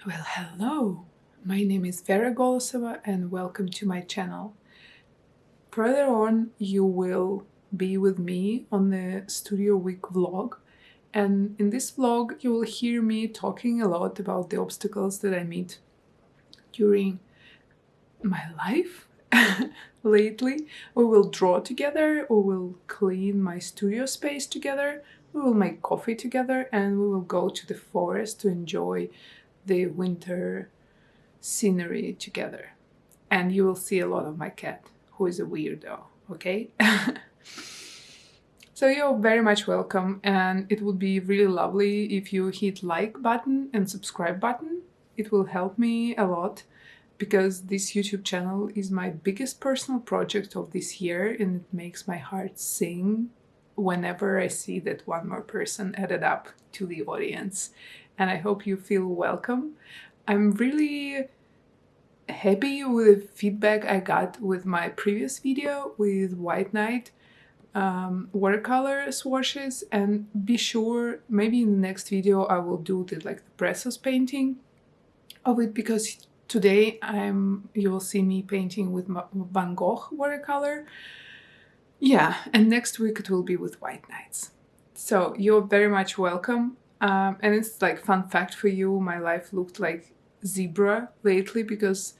Well, hello! My name is Vera Golosova and welcome to my channel. Further on, you will be with me on the Studio Week vlog, and in this vlog, you will hear me talking a lot about the obstacles that I meet during my life lately. We will draw together, we will clean my studio space together, we will make coffee together, and we will go to the forest to enjoy the winter scenery together. And you will see a lot of my cat, who is a weirdo, okay? So you're very much welcome, and it would be really lovely if you hit like button and subscribe button. It will help me a lot because this YouTube channel is my biggest personal project of this year, and it makes my heart sing whenever I see that one more person added up to the audience. And I hope you feel welcome. I'm really happy with the feedback I got with my previous video with White Knight watercolor swatches, and be sure maybe in the next video I will do the process painting of it, because today you will see me painting with Van Gogh watercolor. Yeah, and next week it will be with White Knights. So you're very much welcome. And it's like fun fact for you, my life looked like zebra lately because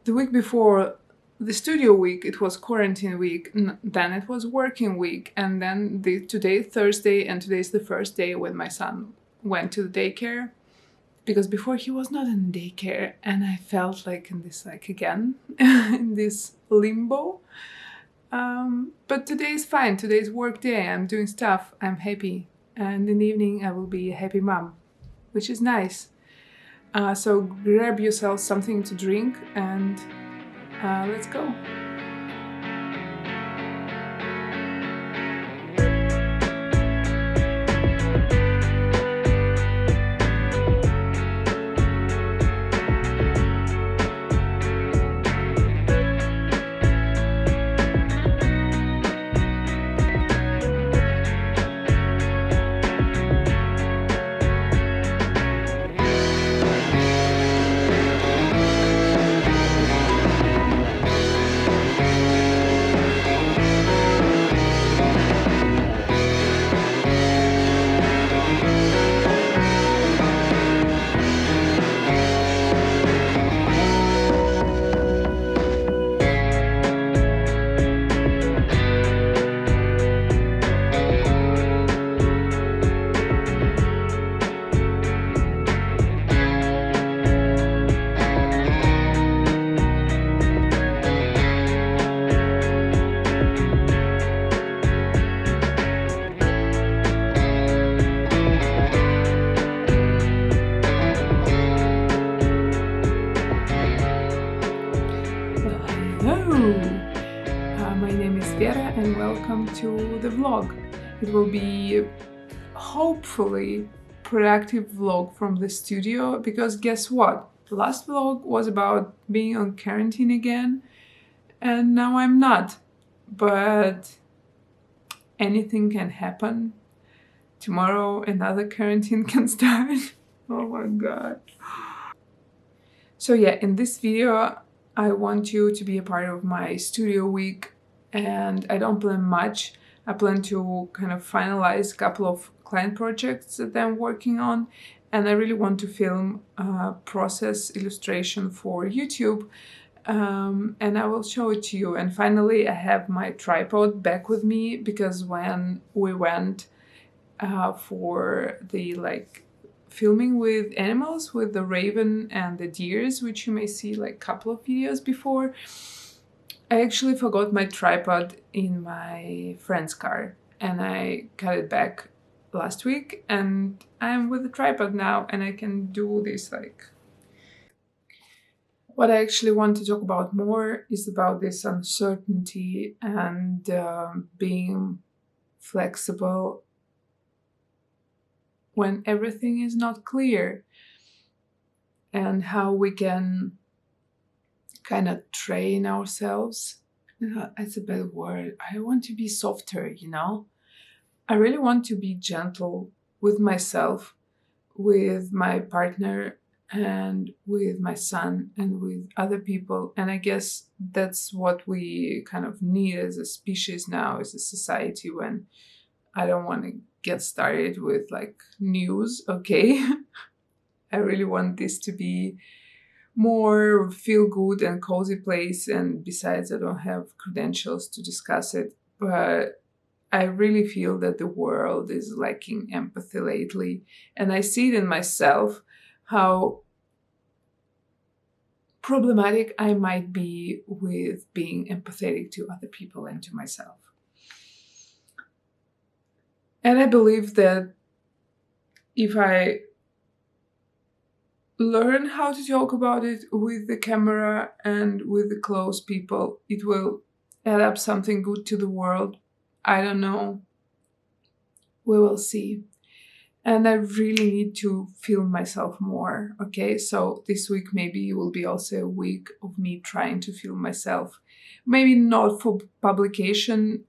the week before the studio week, it was quarantine week, then it was working week, and then today Thursday, and today's the first day when my son went to the daycare, because before he was not in daycare, and I felt like in this again in this limbo. But today is fine, today's work day, I'm doing stuff, I'm happy, and in the evening I will be a happy mom, which is nice. So grab yourself something to drink and let's go. My name is Vera and welcome to the vlog. It will be hopefully productive vlog from the studio, because guess what? The last vlog was about being on quarantine again, and now I'm not. But anything can happen. Tomorrow another quarantine can start. Oh my god. So yeah, in this video I want you to be a part of my studio week, and I don't plan much. I plan to kind of finalize a couple of client projects that I'm working on, and I really want to film a process illustration for YouTube, and I will show it to you. And finally I have my tripod back with me, because when we went for the filming with animals, with the raven and the deers, which you may see a couple of videos before, I actually forgot my tripod in my friend's car, and I got it back last week, and I'm with the tripod now, and I can do this What I actually want to talk about more is about this uncertainty and being flexible when everything is not clear, and how we can kind of train ourselves. That's a bad word. I want to be softer, I really want to be gentle with myself, with my partner, and with my son and with other people. And I guess that's what we kind of need as a species now, as a society, when I don't want to get started with like news, okay? I really want this to be more feel good and cozy place. And besides, I don't have credentials to discuss it, but I really feel that the world is lacking empathy lately. And I see it in myself, how problematic I might be with being empathetic to other people and to myself. And I believe that if I learn how to talk about it with the camera and with the close people, it will add up something good to the world. I don't know. We will see. And I really need to film myself more, okay? So this week maybe will be also a week of me trying to film myself. Maybe not for publication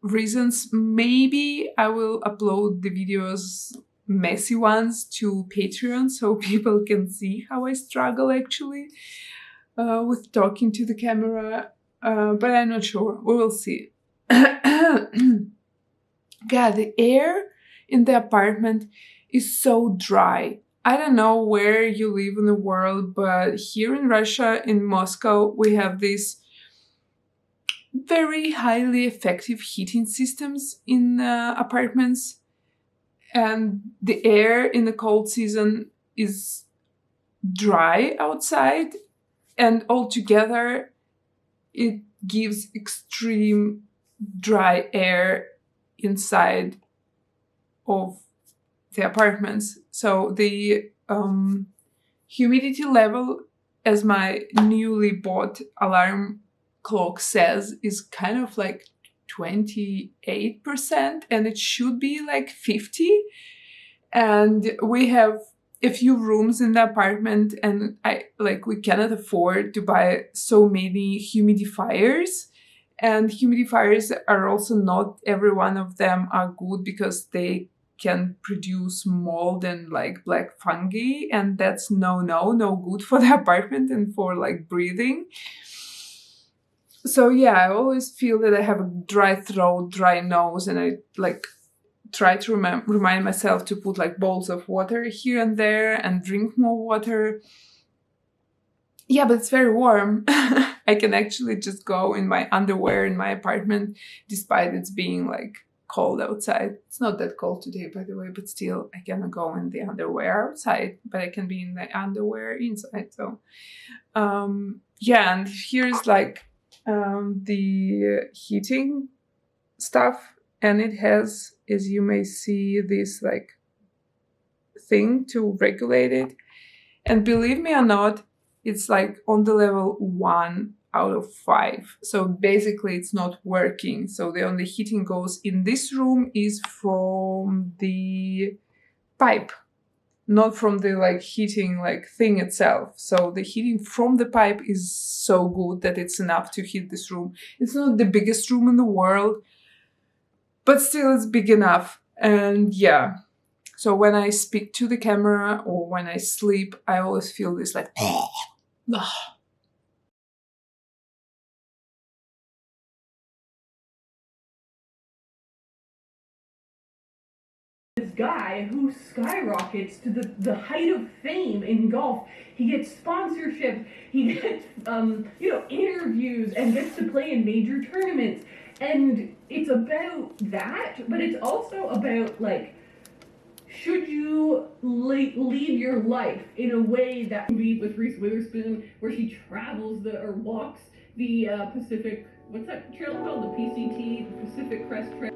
reasons. Maybe I will upload the videos, messy ones, to Patreon so people can see how I struggle actually with talking to the camera. But I'm not sure. We will see. God, the air in the apartment is so dry. I don't know where you live in the world, but here in Russia, in Moscow, we have these very highly effective heating systems in apartments. And the air in the cold season is dry outside, and altogether it gives extreme dry air inside of the apartments. So the humidity level, as my newly bought alarm clock says, is kind of like 28%, and it should be like 50. And we have a few rooms in the apartment, and we cannot afford to buy so many humidifiers. And humidifiers are also not every one of them are good, because they can produce mold and like black fungi, and that's no good for the apartment and for like breathing. So yeah, I always feel that I have a dry throat, dry nose, and I like try to remind myself to put like bowls of water here and there and drink more water. Yeah, but it's very warm. I can actually just go in my underwear in my apartment, despite it's being like cold outside. It's not that cold today, by the way, but still I cannot go in the underwear outside, but I can be in the underwear inside. So yeah, and here's like the heating stuff, and it has, as you may see, this like thing to regulate it. And believe me or not, it's like on the level 1 out of 5. So basically it's not working. So the only heating goes in this room is from the pipe, not from the like heating like thing itself. So the heating from the pipe is so good that it's enough to heat this room. It's not the biggest room in the world, but still it's big enough. And yeah, so when I speak to the camera or when I sleep, I always feel this like this guy who skyrockets to the height of fame in golf. He gets sponsorship, he gets interviews, and gets to play in major tournaments. And it's about that, but it's also about like, should you lead your life in a way that be with Reese Witherspoon, where she travels or walks the Pacific, what's that trail called? The PCT, the Pacific Crest Trail.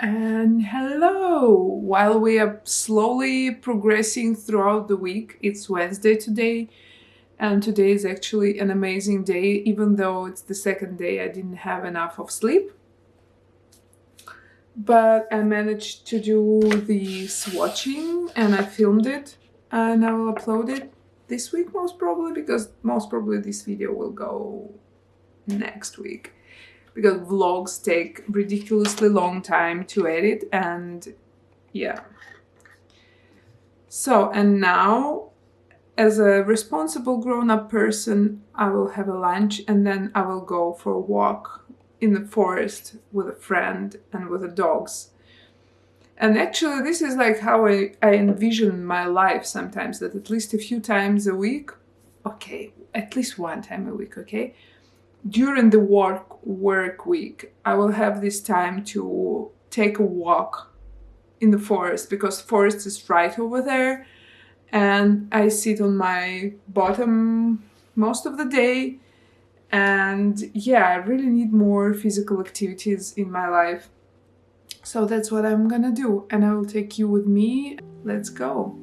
And hello! While we are slowly progressing throughout the week, it's Wednesday today, and today is actually an amazing day, even though it's the second day I didn't have enough of sleep. But I managed to do the swatching and I filmed it, and I will upload it this week most probably, because most probably this video will go next week. Because vlogs take ridiculously long time to edit, and yeah. So, and now, as a responsible grown-up person, I will have a lunch and then I will go for a walk in the forest with a friend and with the dogs. And actually, this is like how I envision my life sometimes, that at least a few times a week, okay, at least one time a week, okay? During the work week, I will have this time to take a walk in the forest, because forest is right over there, and I sit on my bottom most of the day. And yeah, I really need more physical activities in my life. So that's what I'm gonna do, and I will take you with me. Let's go.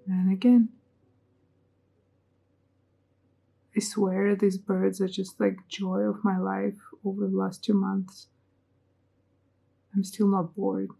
And again, I swear these birds are just like joy of my life over the last 2 months. I'm still not bored.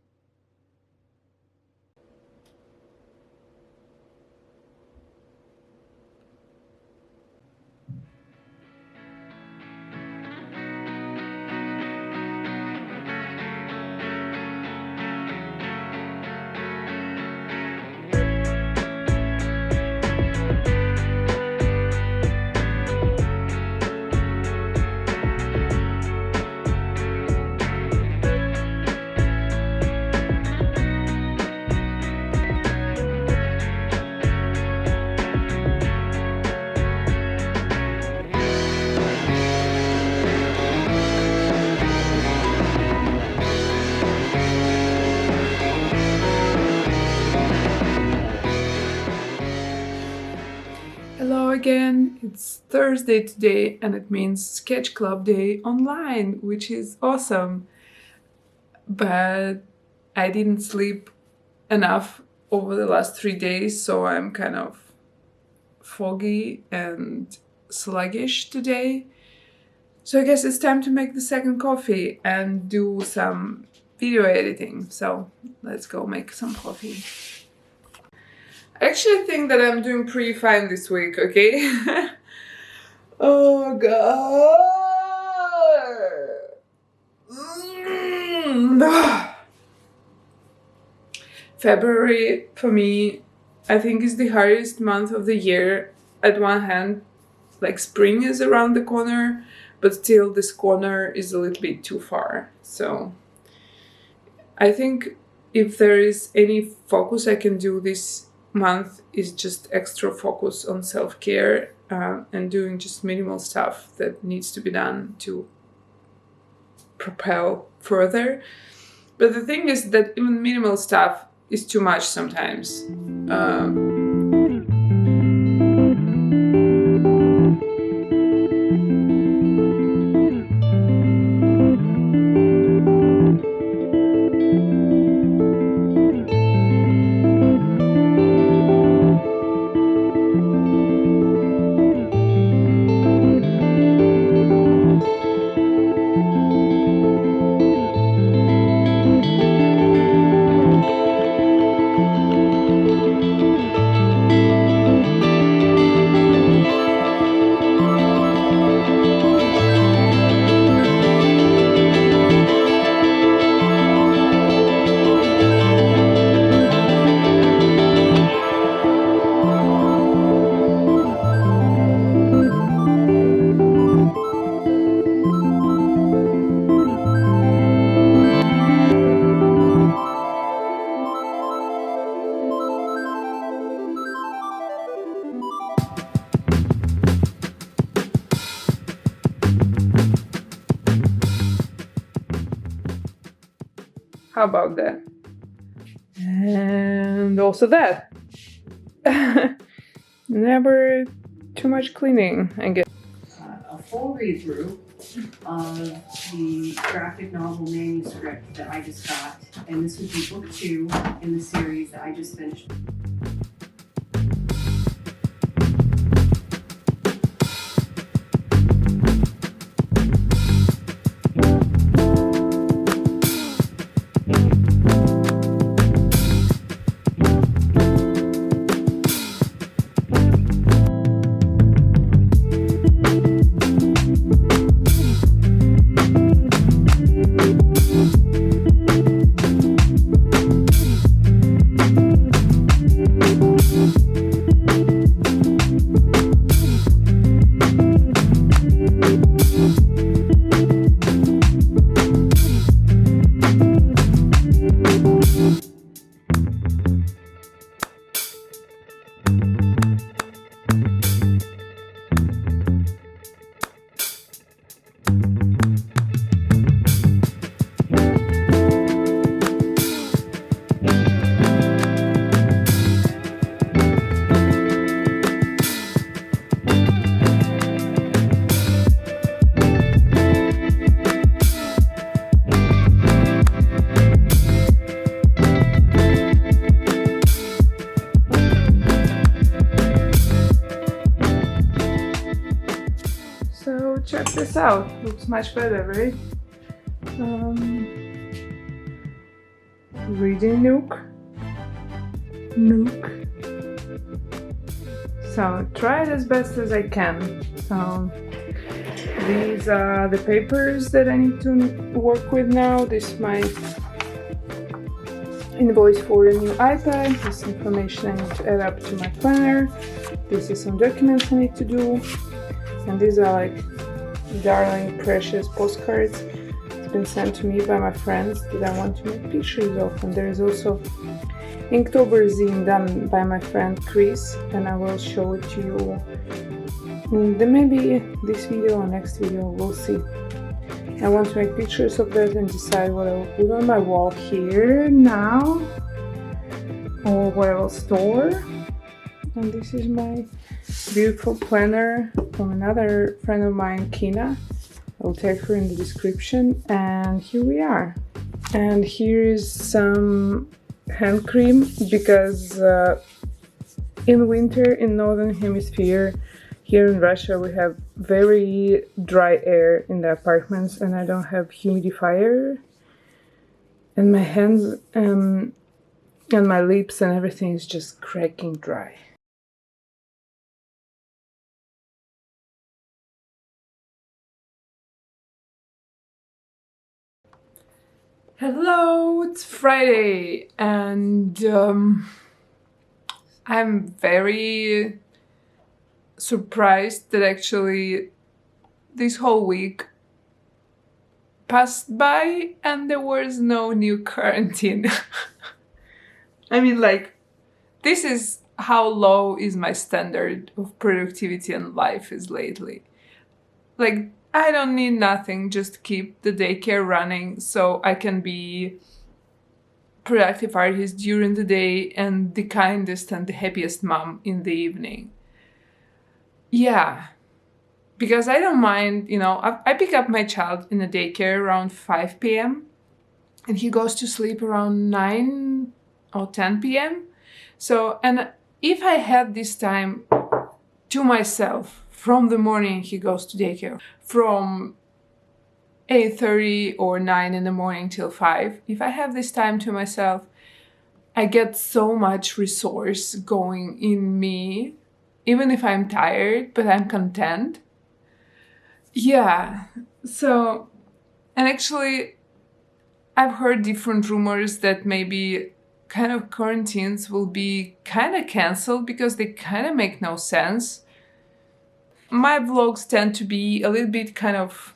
Hello again, it's Thursday today, and it means Sketch Club Day online, which is awesome. But I didn't sleep enough over the last 3 days, so I'm kind of foggy and sluggish today. So I guess it's time to make the second coffee and do some video editing. So let's go make some coffee. I actually think that I'm doing pretty fine this week, okay? Oh god! February for me, I think, is the hardest month of the year, at one hand, like spring is around the corner, but still this corner is a little bit too far. So I think if there is any focus I can do this month is just extra focus on self-care and doing just minimal stuff that needs to be done to propel further. But the thing is that even minimal stuff is too much sometimes. How about that? And also that. Never too much cleaning, I guess. A full read-through of the graphic novel manuscript that I just got, and this would be book 2 in the series that I just finished. So check this out. Looks much better, right? Reading nook. So try it as best as I can. So these are the papers that I need to work with now. This is my invoice for a new iPad. This information I need to add up to my planner. This is some documents I need to do. And these are like darling, precious postcards. It's been sent to me by my friends that I want to make pictures of. And there is also Inktober zine done by my friend Chris, and I will show it to you. Then maybe this video or next video, we'll see. I want to make pictures of that and decide what I will put on my wall here now, or what I will store. And this is my beautiful planner from another friend of mine, Kina. I'll tag her in the description. And here we are. And here is some hand cream, because in winter in northern hemisphere here in Russia we have very dry air in the apartments, and I don't have humidifier, and my hands and my lips and everything is just cracking dry. Hello, it's Friday, and I'm very surprised that actually this whole week passed by and there was no new quarantine. I mean, like, this is how low is my standard of productivity and life is lately. Like, I don't need nothing, just keep the daycare running so I can be productive artist during the day and the kindest and the happiest mom in the evening. Yeah, because I don't mind, I pick up my child in the daycare around 5 p.m. and he goes to sleep around 9 or 10 p.m. So, and if I had this time to myself from the morning he goes to daycare, from 8:30 or 9 in the morning till 5, if I have this time to myself, I get so much resource going in me, even if I'm tired, but I'm content. Yeah, so, and actually, I've heard different rumors that maybe kind of quarantines will be kind of cancelled because they kind of make no sense. My vlogs tend to be a little bit kind of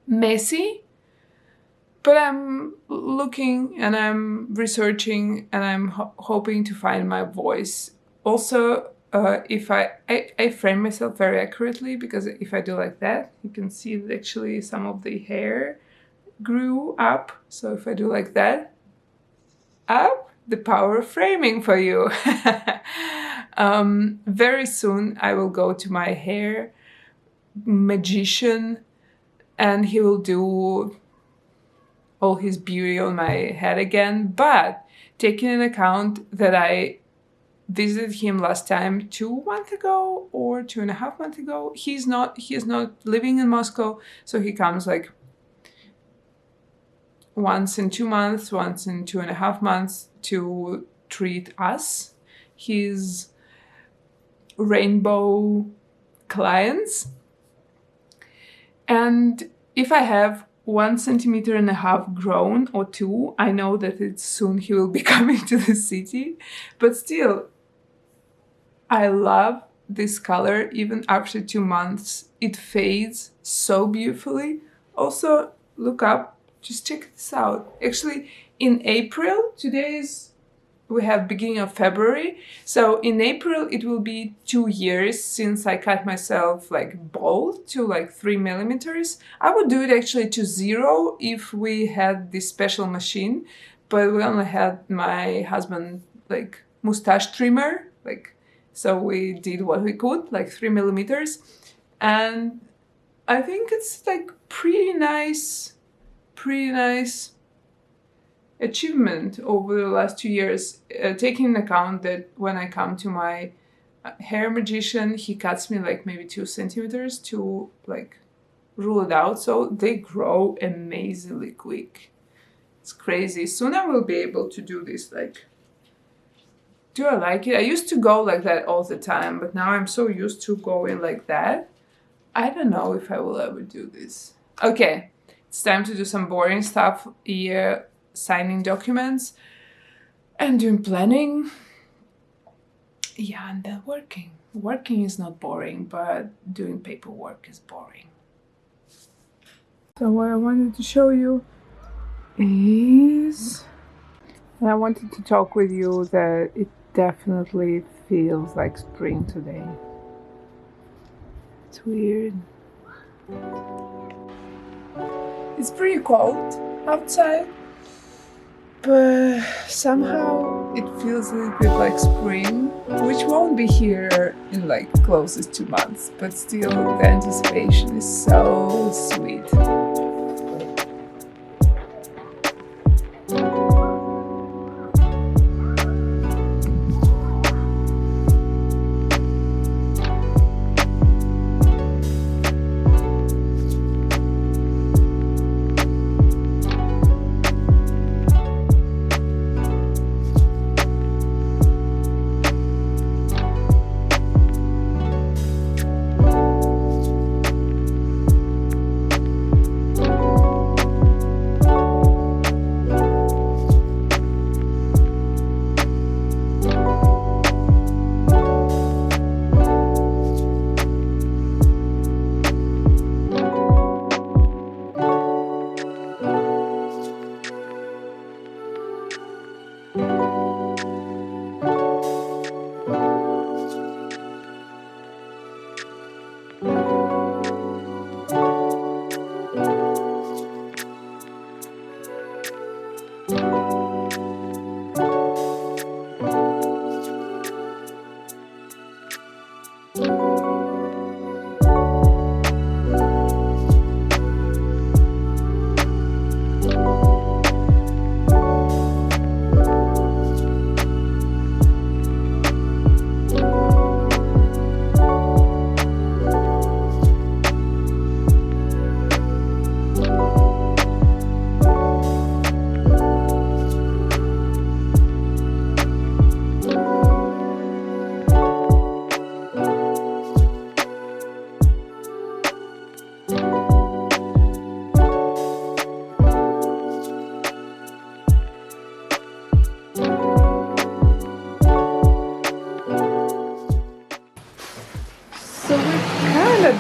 messy, but I'm looking and I'm researching and I'm hoping to find my voice. Also, if I frame myself very accurately, because if I do like that, you can see that actually some of the hair grew up. So if I do like that, up, the power of framing for you. Very soon I will go to my hair magician and he will do all his beauty on my head again. But taking into account that I visited him last time 2 months ago or 2.5 months ago, he is not living in Moscow, so he comes like once in 2 months, once in 2.5 months to treat us, his rainbow clients. And if I have 1.5 centimeters grown or 2, I know that it's soon he will be coming to the city. But still, I love this color. Even after 2 months, it fades so beautifully. Also, look up, just check this out. Actually, in April, we have beginning of February. So in April, it will be 2 years since I cut myself like bald to like 3 millimeters. I would do it actually to 0 if we had this special machine, but we only had my husband like mustache trimmer, so we did what we could, like 3 millimeters. And I think it's like pretty nice achievement over the last 2 years, taking into account that when I come to my hair magician, he cuts me like maybe 2 centimeters to like rule it out. So they grow amazingly quick. It's crazy. Soon I will be able to do this. Like, do I like it? I used to go like that all the time, but now I'm so used to going like that. I don't know if I will ever do this. Okay, it's time to do some boring stuff here. Signing documents and doing planning. Yeah, and then working. Working is not boring, but doing paperwork is boring. So what I wanted to show you is, and I wanted to talk with you that it definitely feels like spring today. It's weird. It's pretty cold outside, but somehow it feels a little bit like spring, which won't be here in like closest 2 months, but still the anticipation is so sweet.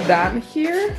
done here.